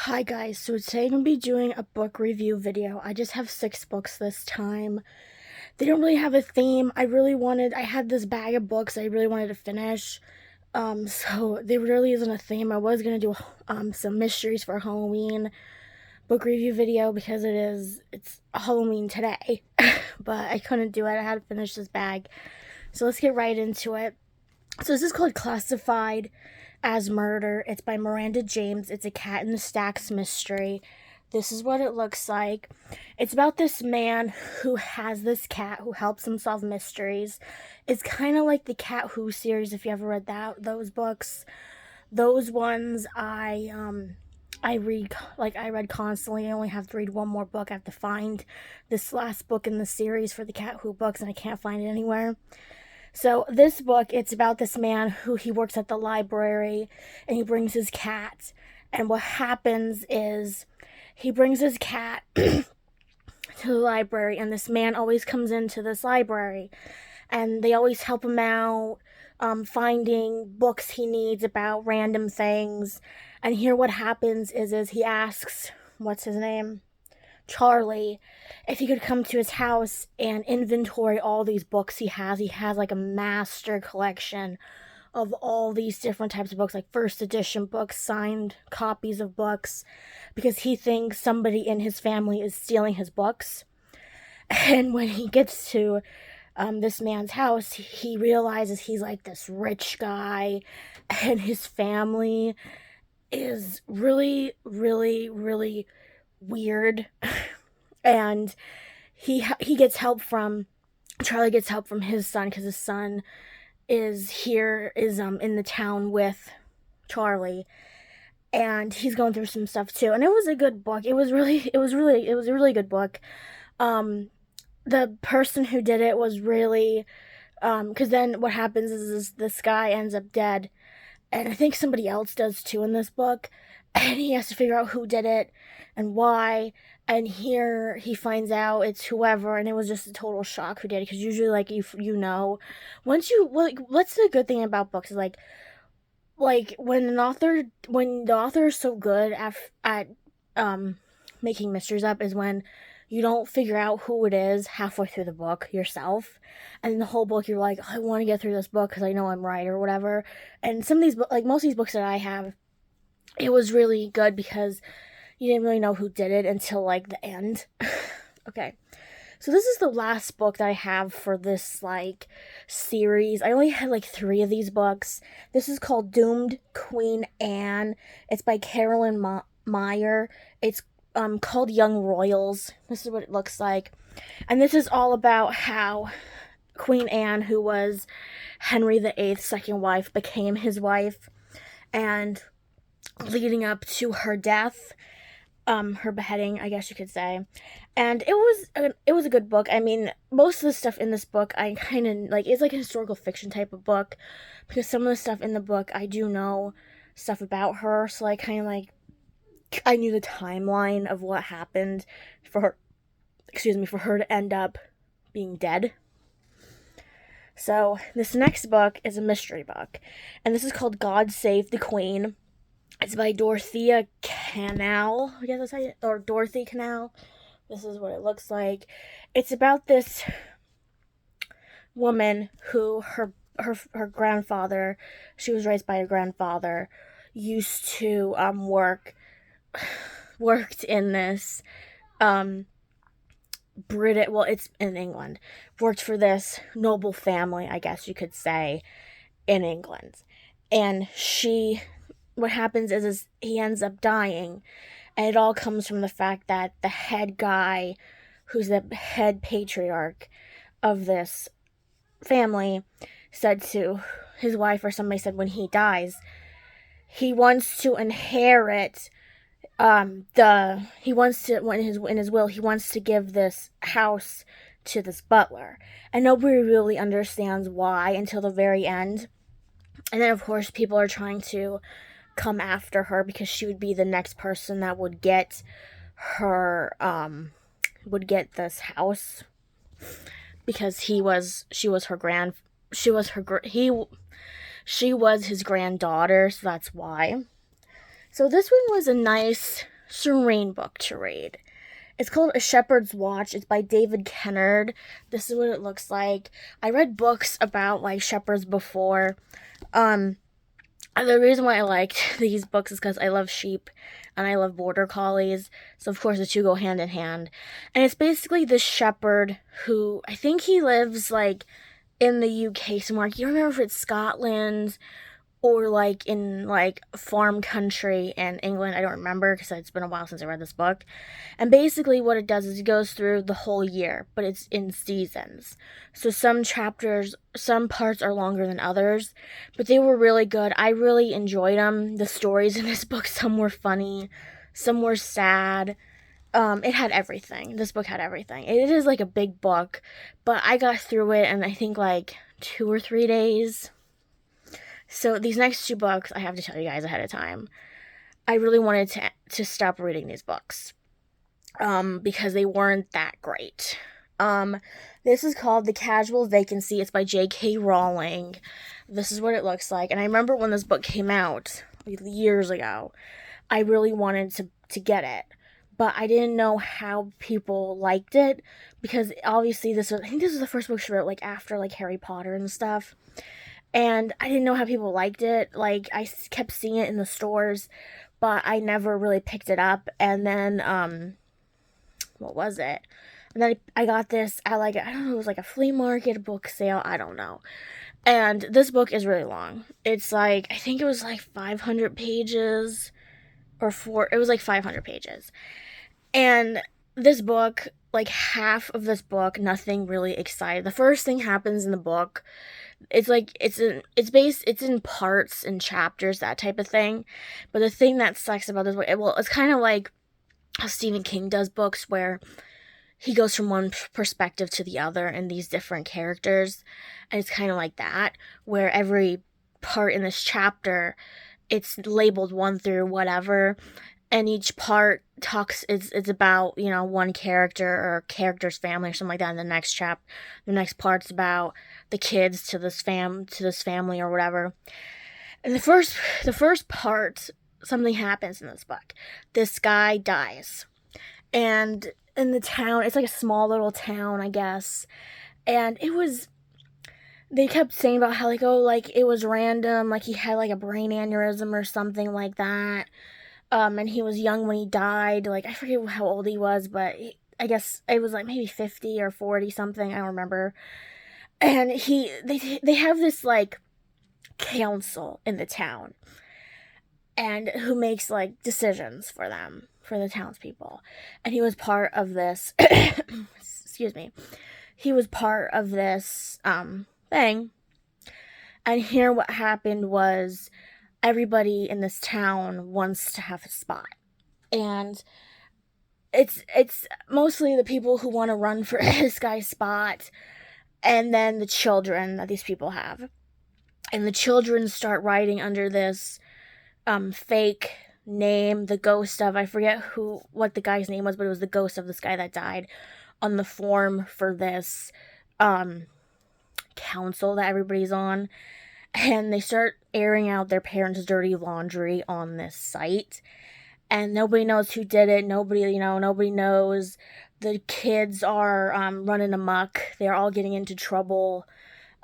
Hi guys, so today I'm going to be doing a book review video. I just have 6 books this time. They don't really have a theme. I had this bag of books I really wanted to finish. So there really isn't a theme. I was going to do some mysteries for Halloween book review video because it's Halloween today. But I couldn't do it. I had to finish this bag. So let's get right into it. So this is called Classified as Murder. It's by Miranda James. It's a Cat in the Stacks mystery. This is what it looks like. It's about this man who has this cat who helps him solve mysteries. It's kind of like the Cat Who series, if you ever read those books. Those ones I read constantly. I only have to read one more book. I have to find this last book in the series for the Cat Who books, and I can't find it anywhere. So this book, it's about this man who he works at the library, and he brings his cat. And what happens is he brings his cat to the library, and this man always comes into this library, and they always help him out, finding books he needs about random things. And here what happens is he asks, what's his name? Charlie, if he could come to his house and inventory all these books he has. He has like a master collection of all these different types of books, like first edition books, signed copies of books, because he thinks somebody in his family is stealing his books. And when he gets to this man's house, he realizes he's like this rich guy, and his family is really, really, really weird. And he gets help from Charlie gets help from his son, because his son is in the town with Charlie, and he's going through some stuff too. And it was a good book. It was a really good book. The person who did it was really because then what happens is this guy ends up dead, and I think somebody else does too in this book, and he has to figure out who did it and why. And here he finds out it's whoever, and it was just a total shock who did it, because usually, like, once you, like, what's the good thing about books is like when the author is so good at making mysteries up, is when you don't figure out who it is halfway through the book yourself, and in the whole book you're like, I want to get through this book because I know I'm right or whatever. And some of these, like most of these books that I have, it was really good because you didn't really know who did it until like the end. Okay, so this is the last book that I have for this like series. I only had like 3 of these books. This is called Doomed Queen Anne. It's by Carolyn Meyer. It's called Young Royals. This is what it looks like. And this is all about how Queen Anne, who was Henry VIII's second wife, became his wife, and leading up to her death, her beheading, I guess you could say. And it was a good book. I mean, most of the stuff in this book I kind of like. It's like a historical fiction type of book, because some of the stuff in the book I do know stuff about her, so I kind of like, I knew the timeline of what happened for her, for her to end up being dead. So this next book is a mystery book, and this is called God Save the Queen. It's by Dorothy Cannell, I guess that's how or Dorothy Cannell. This is what it looks like. It's about this woman who her grandfather, she was raised by her grandfather, used to worked in this it's in England, worked for this noble family, I guess you could say, in England. And what happens is he ends up dying, and it all comes from the fact that the head guy, who's the head patriarch of this family, said to his wife, or somebody said, when he dies, he wants to inherit he wants to, in his will, he wants to give this house to this butler, and nobody really understands why until the very end. And then of course people are trying to come after her, because she would be the next person that would get her this house, because she was his granddaughter, so that's why. So this one was a nice, serene book to read. It's called A Shepherd's Watch. It's by David Kennard. This is what it looks like. I read books about, like, shepherds before. The reason why I liked these books is because I love sheep and I love border collies. So, of course, the two go hand in hand. And it's basically this shepherd who, I think he lives, like, in the UK somewhere. You don't remember if it's Scotland or, like, in, like, farm country in England. I don't remember because it's been a while since I read this book. And basically what it does is it goes through the whole year, but it's in seasons. So some chapters, some parts are longer than others, but they were really good. I really enjoyed them. The stories in this book, some were funny, some were sad. It had everything. This book had everything. It is, like, a big book, but I got through it in, I think, like, 2 or 3 days. So these next 2 books, I have to tell you guys ahead of time, I really wanted to stop reading these books, because they weren't that great. This is called The Casual Vacancy. It's by J.K. Rowling. This is what it looks like. And I remember when this book came out, like, years ago, I really wanted to get it. But I didn't know how people liked it, because obviously I think this was the first book she wrote, like, after, like, Harry Potter and stuff. And I didn't know how people liked it. Like, I kept seeing it in the stores, but I never really picked it up. And then, what was it? And then I got this at, like, I don't know, it was like a flea market, a book sale, I don't know. And this book is really long. It's like, I think it was like 500 pages, it was like 500 pages. And this book, like, half of this book, nothing really exciting. The first thing happens in the book, it's like, it's in parts and chapters, that type of thing. But the thing that sucks about this book, it's kind of like how Stephen King does books, where he goes from one perspective to the other in these different characters. And it's kind of like that, where every part in this chapter, it's labeled 1 through whatever. And each part it's about, you know, one character or character's family or something like that. And the next part's about the kids to this family or whatever. And the first part, something happens in this book. This guy dies. And in the town, it's like a small little town, I guess. And they kept saying about how, like, oh, like, it was random, like, he had, like, a brain aneurysm or something like that. And he was young when he died. Like, I forget how old he was, but I guess it was, like, maybe 50 or 40 something. I don't remember. And they have this, like, council in the town, and who makes, like, decisions for them, for the townspeople. And he was part of this, excuse me, he was part of this, thing. And here what happened was, everybody in this town wants to have a spot. And it's mostly the people who want to run for this guy's spot, and then the children that these people have. And the children start writing under this fake name, the ghost of, I forget what the guy's name was, but it was the ghost of this guy that died, on the form for this council that everybody's on. And they start airing out their parents' dirty laundry on this site. And nobody knows who did it. Nobody knows. The kids are running amok. They're all getting into trouble.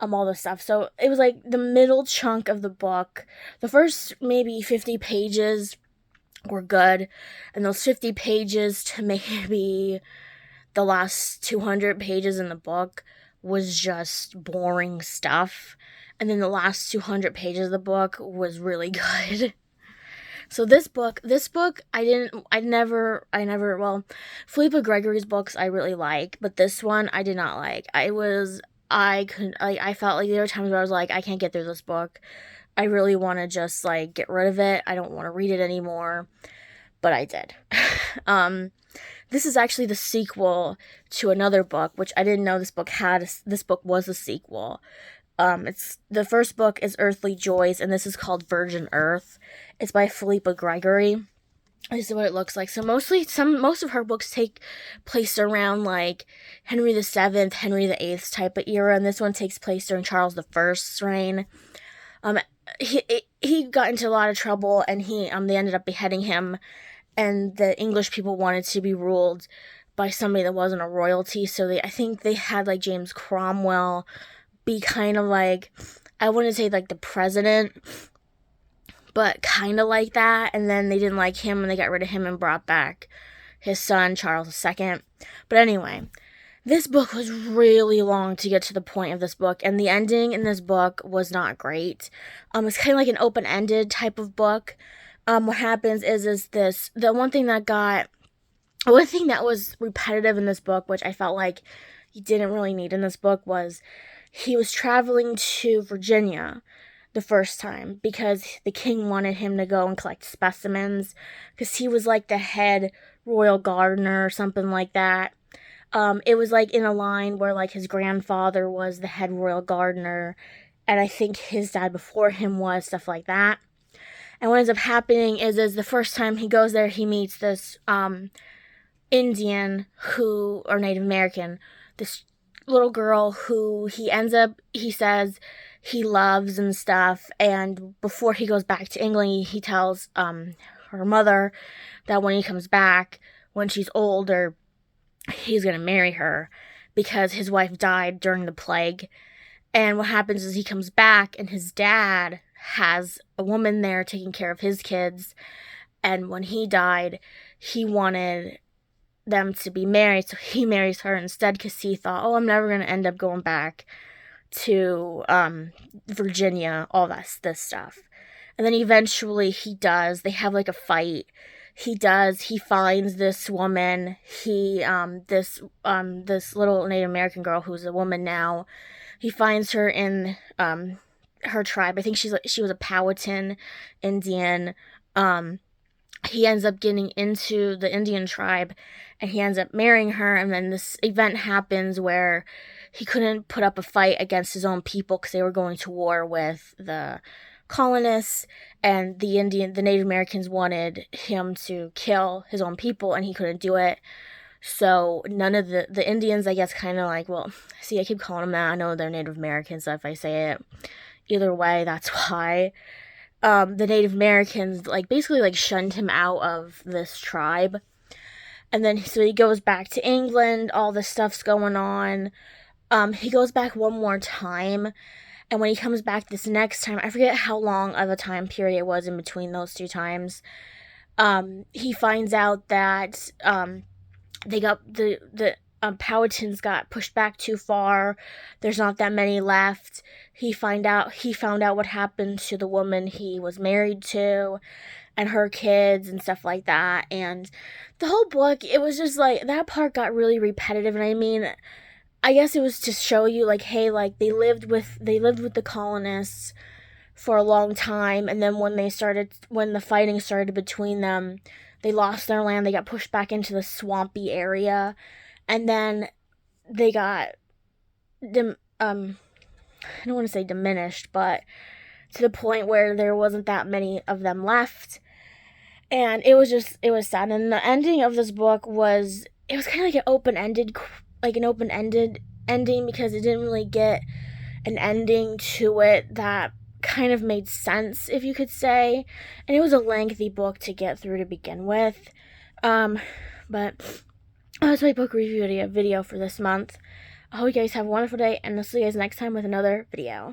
All this stuff. So it was like the middle chunk of the book. The first maybe 50 pages were good. And those 50 pages to maybe the last 200 pages in the book was just boring stuff. And then the last 200 pages of the book was really good. So this book, Philippa Gregory's books I really like, but this one I did not like. I felt like there were times where I was like, I can't get through this book. I really want to just, like, get rid of it. I don't want to read it anymore. But I did. This is actually the sequel to another book, which I didn't know this book was a sequel. The first book is Earthly Joys, and this is called Virgin Earth. It's by Philippa Gregory. This is what it looks like. So most of her books take place around, like, Henry VII, Henry VIII type of era, and this one takes place during Charles I's reign. he got into a lot of trouble, and they ended up beheading him, and the English people wanted to be ruled by somebody that wasn't a royalty, so I think they had like James Cromwell be kind of like, I wouldn't say like the president, but kind of like that, and then they didn't like him and they got rid of him and brought back his son, Charles II. But anyway, this book was really long to get to the point of this book, and the ending in this book was not great. It's kind of like an open-ended type of book. What happens is the one thing that was repetitive in this book, which I felt like he didn't really need in this book, was he was traveling to Virginia the first time because the king wanted him to go and collect specimens because he was like the head royal gardener or something like that. It was like in a line where like his grandfather was the head royal gardener, and I think his dad before him was, stuff like that. And what ends up happening is the first time he goes there, he meets this Indian or Native American, this little girl who he says he loves and stuff. And before he goes back to England, he tells her mother that when he comes back, when she's older, he's going to marry her because his wife died during the plague. And what happens is he comes back and his dad has a woman there taking care of his kids. And when he died, he wanted them to be married, so he marries her instead because he thought, oh, I'm never going to end up going back to Virginia, all this stuff. And then eventually he does. They have like a fight. He finds this woman, this little Native American girl who's a woman now. He finds her in her tribe. I think she was a Powhatan Indian. He ends up getting into the Indian tribe, and he ends up marrying her, and then this event happens where he couldn't put up a fight against his own people because they were going to war with the colonists, and the Native Americans wanted him to kill his own people, and he couldn't do it. So none of the Indians, I guess, kind of like, well, see, I keep calling them that. I know they're Native Americans, so if I say it either way, that's why. The Native Americans basically shunned him out of this tribe. And then so he goes back to England, all this stuff's going on. He goes back one more time, and when he comes back this next time, I forget how long of a time period it was in between those two times. He finds out that they got the Powhatans got pushed back too far. There's not that many left. He found out what happened to the woman he was married to and her kids and stuff like that. And the whole book, it was just that part got really repetitive. And I mean, I guess it was to show you hey, they lived with the colonists for a long time, and then when the fighting started between them, they lost their land. They got pushed back into the swampy area. And then they got, I don't want to say diminished, but to the point where there wasn't that many of them left. And it was sad. And the ending of this book was kind of like an open-ended ending, because it didn't really get an ending to it that kind of made sense, if you could say. And it was a lengthy book to get through to begin with. But that's my book review video for this month. I hope you guys have a wonderful day, and I'll see you guys next time with another video.